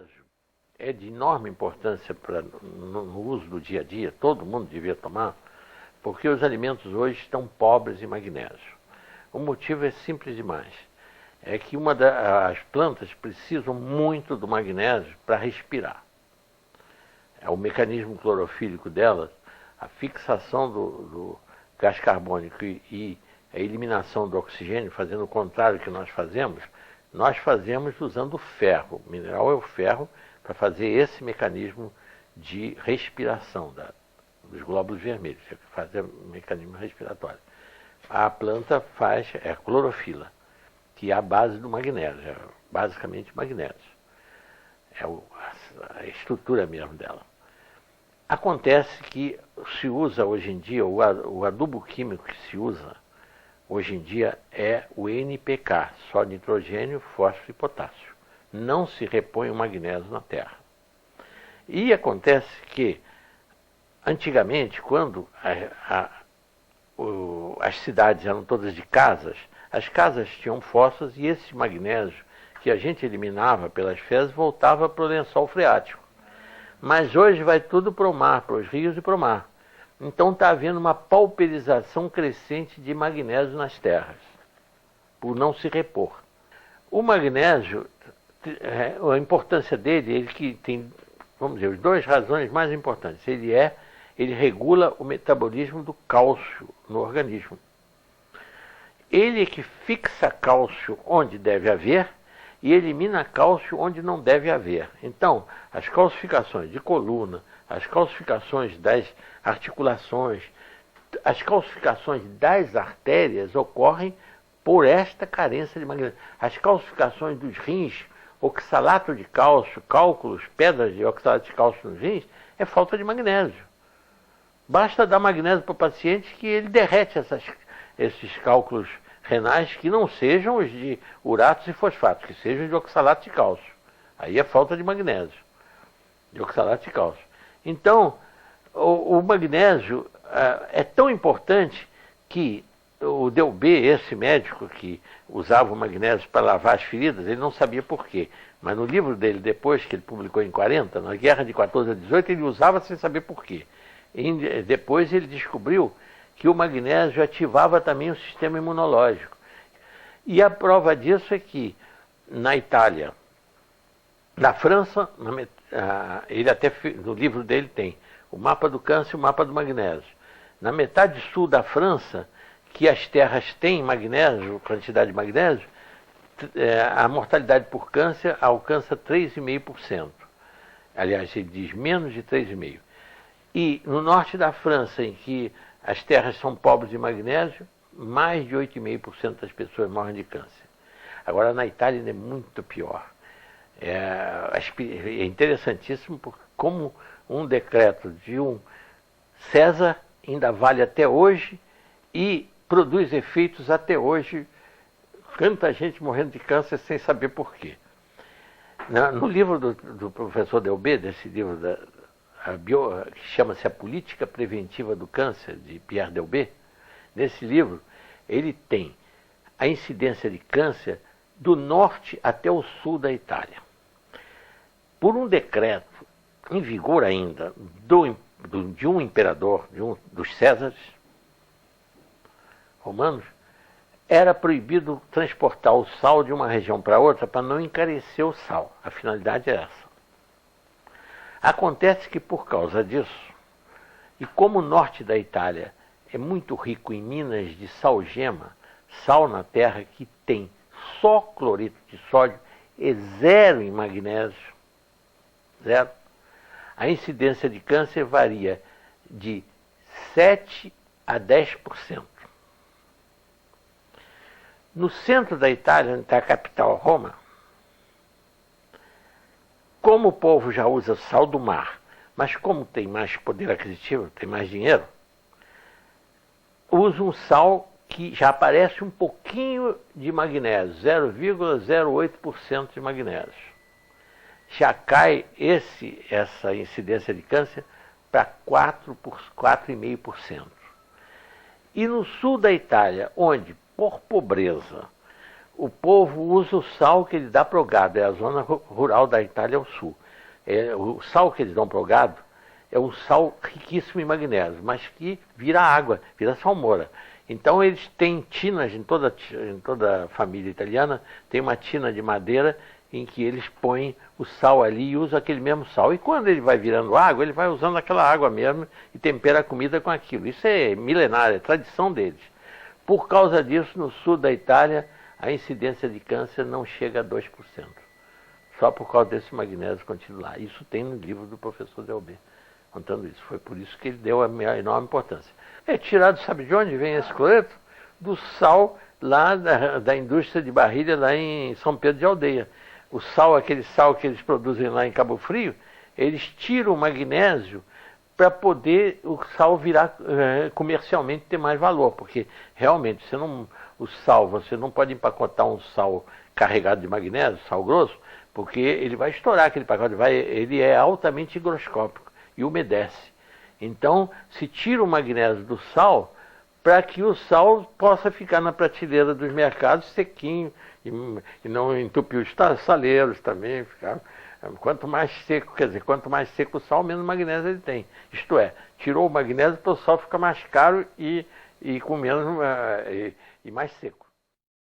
magnésio é de enorme importância no uso do dia a dia, todo mundo devia tomar, porque os alimentos hoje estão pobres em magnésio. O motivo é simples demais. É que as plantas precisam muito do magnésio para respirar. É o mecanismo clorofílico delas, a fixação do gás carbônico e a eliminação do oxigênio, fazendo o contrário que nós fazemos usando o ferro. O mineral é o ferro para fazer esse mecanismo de respiração dos glóbulos vermelhos, que faz o mecanismo respiratório. A planta é a clorofila, que é a base do magnésio, é basicamente magnésio. É a estrutura mesmo dela. Acontece que se usa hoje em dia, o adubo químico que se usa hoje em dia é o NPK, só nitrogênio, fósforo e potássio. Não se repõe o magnésio na terra. E acontece que, antigamente, quando as cidades eram todas de casas, as casas tinham fossas e esse magnésio que a gente eliminava pelas fezes voltava para o lençol freático. Mas hoje vai tudo para o mar, para os rios e para o mar. Então está havendo uma pauperização crescente de magnésio nas terras, por não se repor. O magnésio, a importância dele, ele que tem, vamos dizer, as duas razões mais importantes. Ele regula o metabolismo do cálcio no organismo. Ele é que fixa cálcio onde deve haver e elimina cálcio onde não deve haver. Então, as calcificações de coluna, as calcificações das articulações, as calcificações das artérias ocorrem por esta carência de magnésio. As calcificações dos rins, oxalato de cálcio, cálculos, pedras de oxalato de cálcio nos rins, é falta de magnésio. Basta dar magnésio para o paciente que ele derrete esses cálculos renais que não sejam os de uratos e fosfatos, que sejam de oxalato de cálcio. Aí é falta de magnésio, de oxalato de cálcio. Então, o magnésio é tão importante que o Delbé, esse médico que usava o magnésio para lavar as feridas, ele não sabia por quê. Mas no livro dele, depois que ele publicou em 40, na Guerra de 14 a 18, ele usava sem saber por quê. E depois ele descobriu que o magnésio ativava também o sistema imunológico. E a prova disso é que na Itália, na França, ele até no livro dele tem o mapa do câncer e o mapa do magnésio. Na metade sul da França, que as terras têm magnésio, quantidade de magnésio, a mortalidade por câncer alcança 3,5%. Aliás, ele diz menos de 3,5%. E no norte da França, em que as terras são pobres de magnésio, mais de 8,5% das pessoas morrem de câncer. Agora, na Itália ainda é muito pior. É interessantíssimo como um decreto de um César ainda vale até hoje e produz efeitos até hoje. Tanta gente morrendo de câncer sem saber por quê. No livro do professor Delbé, desse livro que chama-se A Política Preventiva do Câncer, de Pierre Delbé, nesse livro ele tem a incidência de câncer do norte até o sul da Itália. Por um decreto em vigor ainda de um imperador, dos Césares romanos, era proibido transportar o sal de uma região para outra para não encarecer o sal. A finalidade é essa. Acontece que por causa disso, e como o norte da Itália é muito rico em minas de salgema, sal na terra que tem só cloreto de sódio e zero em magnésio, zero, a incidência de câncer varia de 7 a 10%. No centro da Itália, onde está a capital, Roma, como o povo já usa sal do mar, mas como tem mais poder aquisitivo, tem mais dinheiro, usa um sal que já aparece um pouquinho de magnésio, 0,08% de magnésio. Já cai essa incidência de câncer para 4,5%. E no sul da Itália, onde, por pobreza, O povo usa o sal que ele dá para o gado, é a zona rural da Itália ao sul. O sal que eles dão para o gado é um sal riquíssimo em magnésio, mas que vira água, vira salmoura. Então eles têm tinas, em toda a família italiana, tem uma tina de madeira em que eles põem o sal ali e usam aquele mesmo sal. E quando ele vai virando água, ele vai usando aquela água mesmo e tempera a comida com aquilo. Isso é milenário, é tradição deles. Por causa disso, no sul da Itália, a incidência de câncer não chega a 2%. Só por causa desse magnésio contido lá. Isso tem no livro do professor Delbé, contando isso. Foi por isso que ele deu a enorme importância. É tirado, sabe de onde vem esse cloreto? Do sal lá da indústria de Barrilha, lá em São Pedro de Aldeia. O sal, aquele sal que eles produzem lá em Cabo Frio, eles tiram o magnésio para poder o sal virar comercialmente ter mais valor, porque realmente você não pode empacotar um sal carregado de magnésio, sal grosso, porque ele vai estourar aquele pacote, ele é altamente higroscópico e umedece. Então, se tira o magnésio do sal para que o sal possa ficar na prateleira dos mercados sequinho e não entupir os saleiros também. Quanto mais seco, quer dizer, quanto mais seco o sal, menos magnésio ele tem. Isto é, tirou o magnésio para o sal ficar mais caro e com menos e mais seco.